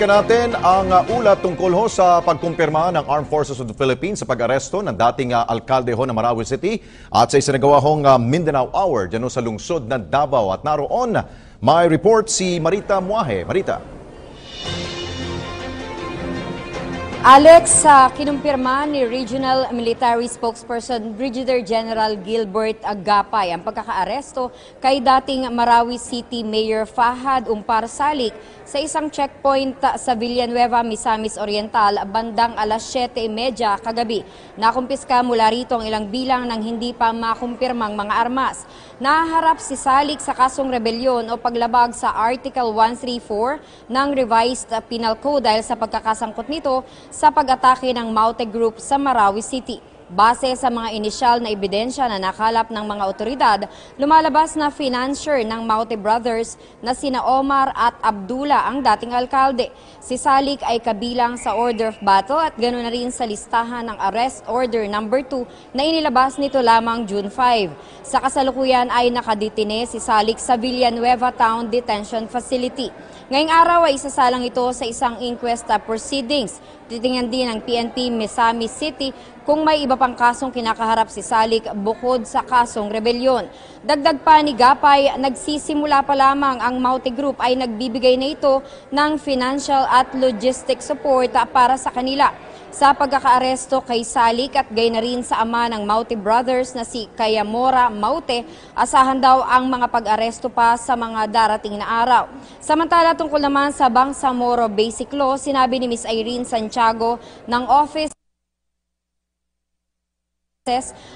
Balikan natin ang ulat tungkol sa pagkumpirma ng Armed Forces of the Philippines sa pag-aresto ng dating alkalde ng Marawi City at sa isinagawa Mindanao Hour dyan sa lungsod ng Davao. At naroon, may report si Marita Muahe. Marita. Alex, kinumpirma ni Regional Military Spokesperson Brigadier General Gilbert Agapay ang pagkakaaresto kay dating Marawi City Mayor Fahad Umpar Salik sa isang checkpoint sa Villanueva, Misamis Oriental bandang alas 7:30 kagabi. Nakumpiska mula rito ang ilang bilang ng hindi pa makumpirmang mga armas. Naharap si Salik sa kasong rebelyon o paglabag sa Article 134 ng Revised Penal Code dahil sa pagkakasangkot nito sa pag-atake ng Maute Group sa Marawi City. Base sa mga inisyal na ebidensya na nakalap ng mga otoridad, lumalabas na financier ng Maute Brothers na sina Omar at Abdullah ang dating alkalde. Si Salik ay kabilang sa Order of Battle at ganoon na rin sa listahan ng Arrest Order No. 2 na inilabas nito lamang June 5. Sa kasalukuyan ay nakadetine si Salik sa Villanueva Town Detention Facility. Ngayong araw ay isasalang ito sa isang inquest proceedings. Titingnan din ng PNP Misamis City kung may iba pang kasong kinakaharap si Salik bukod sa kasong rebelyon. Dagdag pa ni Gapay, nagsisimula pa lamang ang Maute Group ay nagbibigay na ito ng financial at logistic support para sa kanila. Sa pagkakaaresto kay Salik at gayon na rin sa ama ng Maute Brothers na si Kayamora Maute, asahan daw ang mga pag-aresto pa sa mga darating na araw. Samantala tungkol naman sa Bangsamoro Basic Law, sinabi ni Ms. Irene Santiago ng Office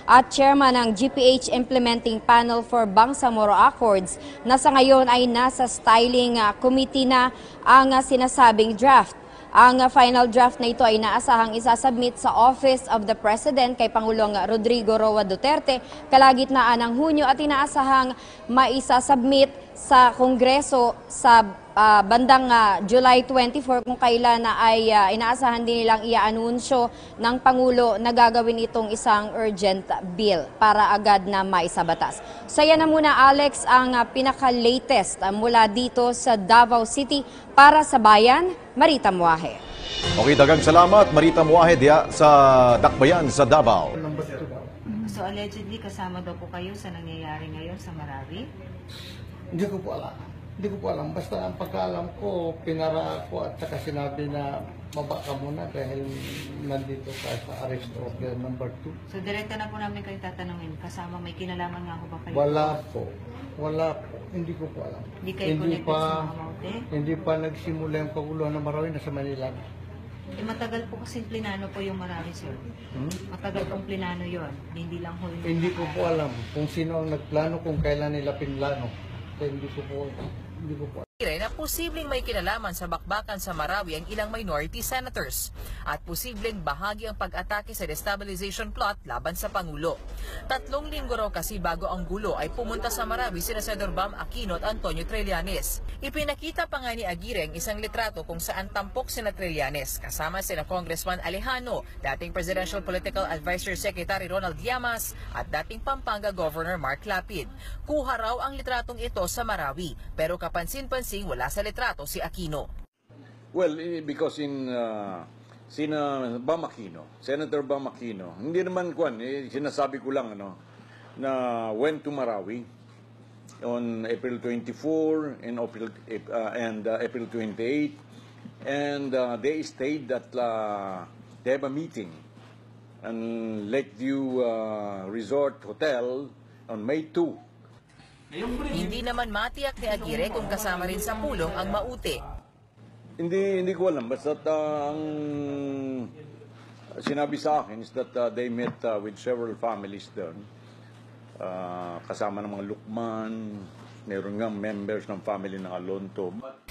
at chairman ng GPH Implementing Panel for Bangsamoro Accords na sa ngayon ay nasa styling committee na ang sinasabing draft. Ang final draft na ito ay naasahang isasubmit sa Office of the President kay Pangulong Rodrigo Roa Duterte kalagitnaan ng Hunyo at inaasahang maisasubmit sa Kongreso sa bandang July 24 kung kailan na ay inaasahan din nilang i-anunsyo ng Pangulo na gagawin itong isang urgent bill para agad na maisabatas. So yan na muna Alex ang pinaka-latest mula dito sa Davao City para sa Bayan, Marita Muahe. Okay, dagang salamat Marita Muahe diya sa Dakbayan sa Davao. So allegedly kasama daw po kayo sa nangyayari ngayon sa Marawi? Hindi ko po alam. Hindi ko po alam. Basta ang pagkaalam ko, pinara ko at saka sinabi na baba ka muna dahil nandito ka sa arrest order No. 2. So direkta na po namin kayo tatanungin, kasama may kinalaman nga po ba kayo? Wala po. Wala po. Hindi ko po alam. Hindi kayo connected sa mga Maute? Hindi pa nagsimula yung paguluhan ng Marawi na sa Manila. Matagal po kasi plinano po yung Marawi, sir. Matagal pong plinano yon. Hindi lang ho yung... Hindi ko po alam kung sino ang nagplano, kung kailan nila pinlano. Kaya hindi ko po na posibleng may kinalaman sa bakbakan sa Marawi ang ilang minority senators at posibleng bahagi ang pag-atake sa destabilization plot laban sa Pangulo. 3 linggo raw kasi bago ang gulo ay pumunta sa Marawi sina Senador Bam Aquino at Antonio Trillanes. Ipinakita pa nga ni Aguirre ang isang litrato kung saan tampok sina Trillanes kasama sina Congressman Alejano, dating Presidential Political Advisor Secretary Ronald Llamas at dating Pampanga Governor Mark Lapid. Kuha raw ang litratong ito sa Marawi pero kapansin-pansin wala sa litrato si Aquino. Well, because in Senator Bam Aquino, hindi naman sinasabi ko lang na went to Marawi on April 24 and April 28 and they stayed at they have a meeting in Lakeview Resort Hotel on May 2. Hindi naman matiyak ni Aguirre kung kasama rin sa pulong ang Maute. Hindi ko alam. Basta ang sinabi sa akin is that they met with several families doon. Kasama ng mga Lukman, meron nga members ng family ng Alonto.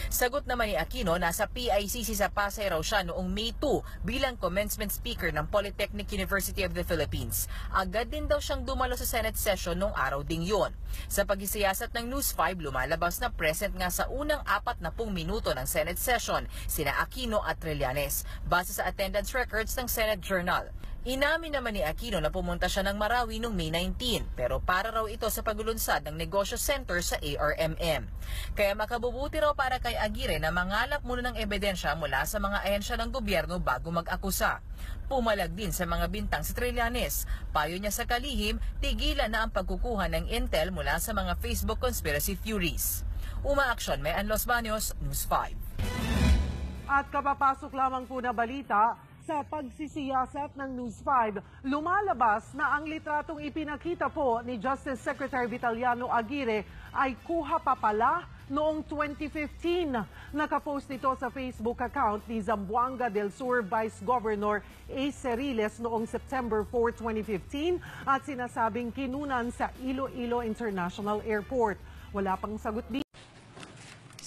Sagot naman ni Aquino, nasa PICC sa Pasay raw siya noong May 2 bilang commencement speaker ng Polytechnic University of the Philippines. Agad din daw siyang dumalo sa Senate session noong araw ding yon. Sa pagisiyasat ng News 5, lumalabas na present nga sa unang 40 minuto ng Senate session sina Aquino at Trillanes, base sa attendance records ng Senate Journal. Inamin naman ni Aquino na pumunta siya ng Marawi noong May 19, pero para raw ito sa paglulunsad ng negosyo center sa ARMM. Kaya makabubuti raw para kay Aguirre na mangalap muna ng ebidensya mula sa mga ahensya ng gobyerno bago mag-akusa. Pumalag din sa mga bintang si Trillanes. Payo niya sa kalihim, tigilan na ang pagkukuha ng intel mula sa mga Facebook conspiracy theories. Umaaksyon, May Los Baños, News 5. At kapapasok lamang po na balita, sa pagsisiyasat ng News 5, lumalabas na ang litratong ipinakita po ni Justice Secretary Vitaliano Aguirre ay kuha pa pala noong 2015. Nakapost ito sa Facebook account ni Zamboanga del Sur Vice Governor A. Ceriles noong September 4, 2015 at sinasabing kinunan sa Iloilo International Airport. Wala pang sagot dito.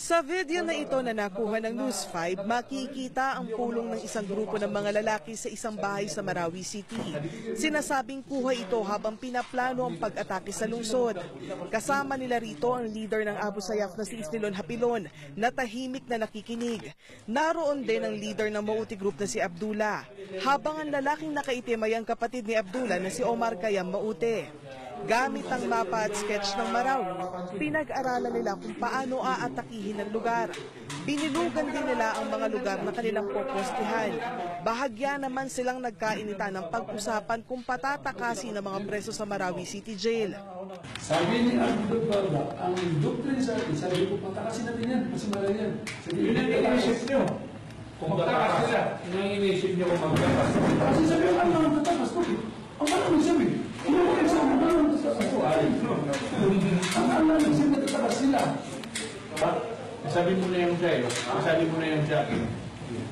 Sa video na ito na nakuha ng News 5, makikita ang pulong ng isang grupo ng mga lalaki sa isang bahay sa Marawi City. Sinasabing kuha ito habang pinaplano ang pag-atake sa lungsod. Kasama nila rito ang leader ng Abu Sayyaf na si Isnilon Hapilon na tahimik na nakikinig. Naroon din ang leader ng Mauti Group na si Abdullah. Habang ang lalaking nakaitim ay ang kapatid ni Abdullah na si Omar Kayam Mauti. Gamit ang mapa at sketch ng Marawi, pinag-aralan nila kung paano aatakihin ang lugar. Binilugan din nila ang mga lugar na kanilang popostihan. Bahagya naman silang nagkainitan ng pag-usapan kung patatakasin ng mga preso sa Marawi City Jail. Sabi ni Abdul Barba, ang doctrine sa atin, sabi ko, patakasin natin yan, mas malay yan. Yun ang inisip nyo. Kung patakas sila, yun ang inisip nyo kung magtakas. Kasi sabi ko, ano ang tatakas ko? Ang maraming sabi, ano ang sabi, ano ang tatakas ko? Ang maraming sabi, tatakas sila. Sabi mo na yung sa'yo, sabi mo na yung sa'yo.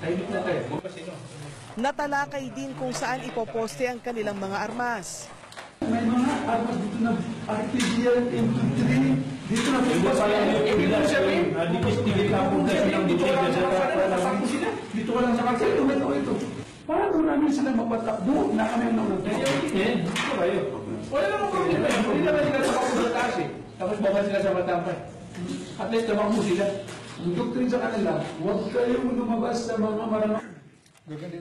Tahimik na tayo. Natalakay din kung saan ipoposte ang kanilang mga armas. May mga armas dito na artificial M23, dito na dito dito ka lang sa kalsel, ito ito. Paano namin sila mapatakbo na kami nung dito kayo. Wala namang problema yun. Hindi naman sila sa pakulat eh. Tapos baka sila sa matampay. At least naman mo sila. Ang doktrin sa kanila, huwag kayong lumabas sa mga maramang.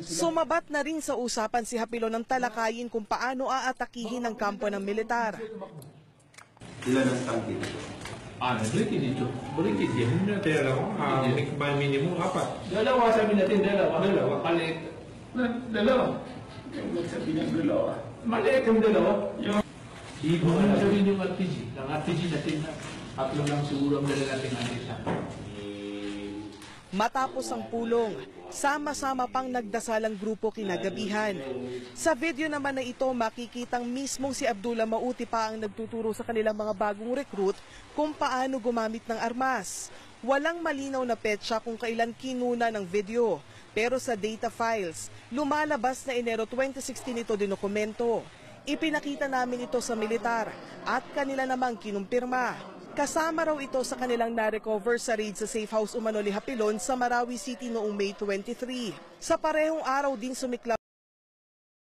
Sumabat na rin sa usapan si Hapilon ng talakayin kung paano aatakihin ang kampo ng militar. Ilan ang tangke dito? Nagliki dito. Bulikid yan. Hindi natin alam. Minimum 4. Dalawa sabi natin, dalawa. Palit. Dalawa. Kaya sabi niya dalawa. Maliit yung dalawa. Ibo na sabihin yung RPG. Ang RPG natin na 3 lang siguro ang dala natin ang isa. Matapos ang pulong, sama-sama pang nagdasal ang grupo kinagabihan. Sa video naman na ito, makikitang mismong si Abdullah Mauti pa ang nagtuturo sa kanilang mga bagong recruit kung paano gumamit ng armas. Walang malinaw na petsa kung kailan kinuna ng video, pero sa data files, lumalabas na Enero 2016 ito dinokumento. Ipinakita namin ito sa militar at kanila namang kinumpirma. Kasama raw ito sa kanilang na-recover sa raid sa safe house umano ni Hapilon sa Marawi City noong May 23. Sa parehong araw din sumiklab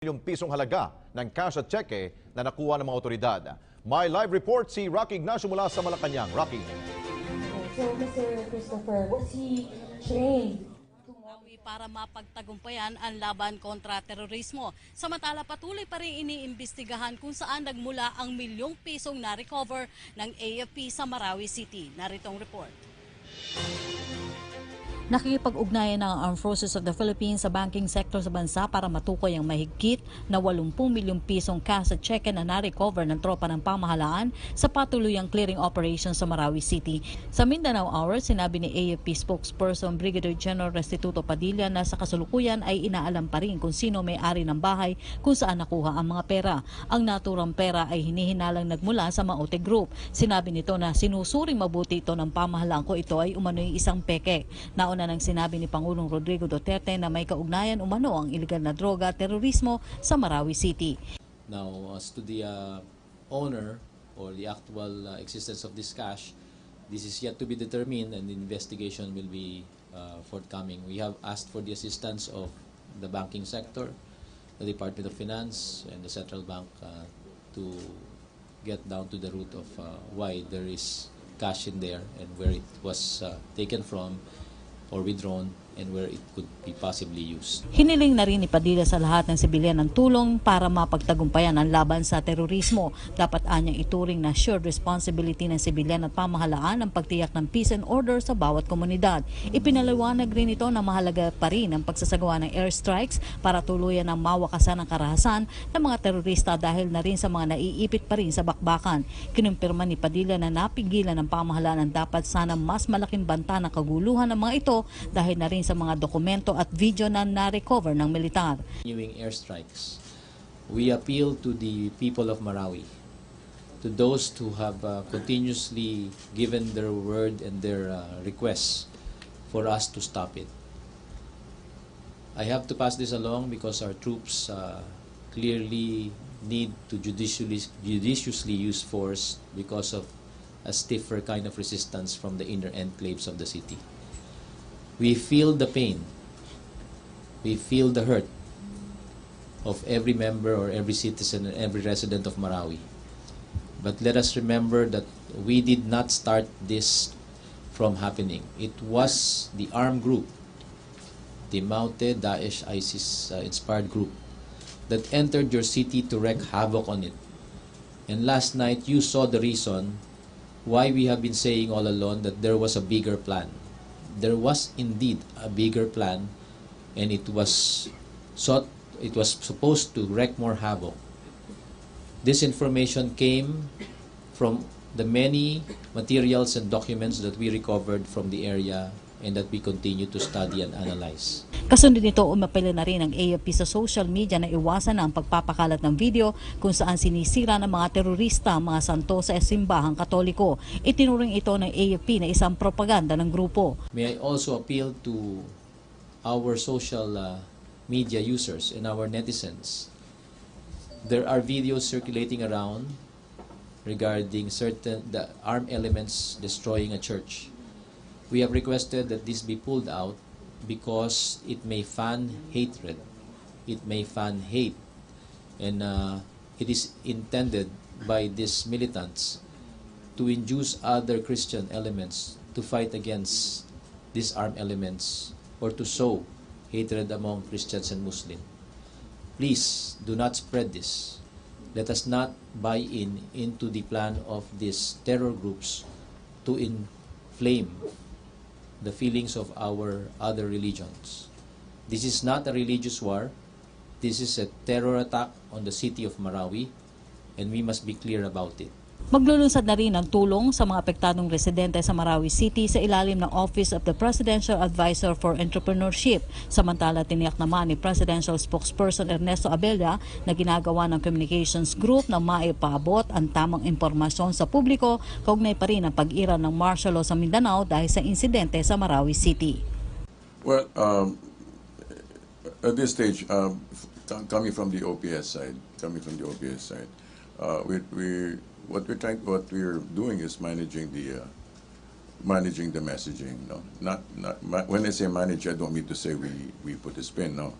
₱1 halaga ng cash at cheque na nakuha ng mga otoridad. May live report si Rocky Ignacio mula sa Malacanang. Rocky. So, Mr. Christopher, was he trained para mapagtagumpayan ang laban kontra terorismo? Samantala, patuloy pa rin iniimbestigahan kung saan nagmula ang ₱1 na recover ng AFP sa Marawi City. Narito ang report. Nakikipag-ugnayan ng Armed Forces of the Philippines sa banking sector sa bansa para matukoy ang mahigit na ₱80 milyong cash at cheque na na-recover ng tropa ng pamahalaan sa patuluyang clearing operation sa Marawi City. Sa Mindanao Hour, sinabi ni AFP spokesperson Brigadier General Restituto Padilla na sa kasulukuyan ay inaalam pa rin kung sino may-ari ng bahay kung saan nakuha ang mga pera. Ang naturang pera ay hinihinalang nagmula sa Mauti Group. Sinabi nito na sinusuring mabuti ito ng pamahalaan ko ito ay umano'y isang peke. Nauna nang sinabi ni Pangulong Rodrigo Duterte na may kaugnayan umano ang iligal na droga at terorismo sa Marawi City. Now, as to the owner or the actual existence of this cash, this is yet to be determined and the investigation will be forthcoming. We have asked for the assistance of the banking sector, the Department of Finance and the Central Bank to get down to the root of why there is cash in there and where it was taken from or withdrawn and where it could be possibly used. Hiniling na rin ni Padilla sa lahat ng sibilyan ng tulong para mapagtagumpayan ang laban sa terorismo. Dapat anyang ituring na shared responsibility ng sibilyan at pamahalaan ang pagtiyak ng peace and order sa bawat komunidad. Ipinaliwanag rin ito na mahalaga pa rin ang pagsasagawa ng airstrikes para tuluyan ang mawakasan ang karahasan ng mga terorista dahil na rin sa mga naiipit pa rin sa bakbakan. Kinumpirma ni Padilla na napigilan ng pamahalaan ang dapat sana mas malaking banta ng kaguluhan ng mga ito dahil na rin sa mga dokumento at video na na-recover ng militar. Continuing airstrikes, we appeal to the people of Marawi, to those who have continuously given their word and their requests for us to stop it. I have to pass this along because our troops clearly need to judiciously use force because of a stiffer kind of resistance from the inner enclaves of the city. We feel the pain, we feel the hurt of every member or every citizen and every resident of Marawi. But let us remember that we did not start this from happening. It was the armed group, the Maute Daesh ISIS inspired group that entered your city to wreak havoc on it. And last night you saw the reason why we have been saying all along that there was a bigger plan. There was indeed a bigger plan, and it was supposed to wreak more havoc. This information came from the many materials and documents that we recovered from the area and that we continue to study and analyze. Kasunod nito, umapela na rin ang AFP sa social media na iwasan ang pagpapakalat ng video kung saan sinisira ng mga terorista ang mga santo sa simbahang Katoliko. Itinuring ito ng AFP na isang propaganda ng grupo. May I also appeal to our social media users and our netizens. There are videos circulating around regarding the armed elements destroying a church. We have requested that this be pulled out because it may fan hatred, it may fan hate, and it is intended by these militants to induce other Christian elements to fight against these armed elements or to sow hatred among Christians and Muslims. Please do not spread this. Let us not buy into the plan of these terror groups to inflame the feelings of our other religions. This is not a religious war. This is a terror attack on the city of Marawi, and we must be clear about it. Maglulunsad na rin ng tulong sa mga apektadong residente sa Marawi City sa ilalim ng Office of the Presidential Advisor for Entrepreneurship. Samantala, tiniyak naman ni Presidential Spokesperson Ernesto Abella na ginagawa ng Communications Group na maipaabot ang tamang impormasyon sa publiko kaugnay pa rin ang pag-ira ng martial law sa Mindanao dahil sa insidente sa Marawi City. Well, at this stage, coming from the OPS side, what we're doing is managing the messaging. No, not when I say manage, I don't mean to say we put a spin. No,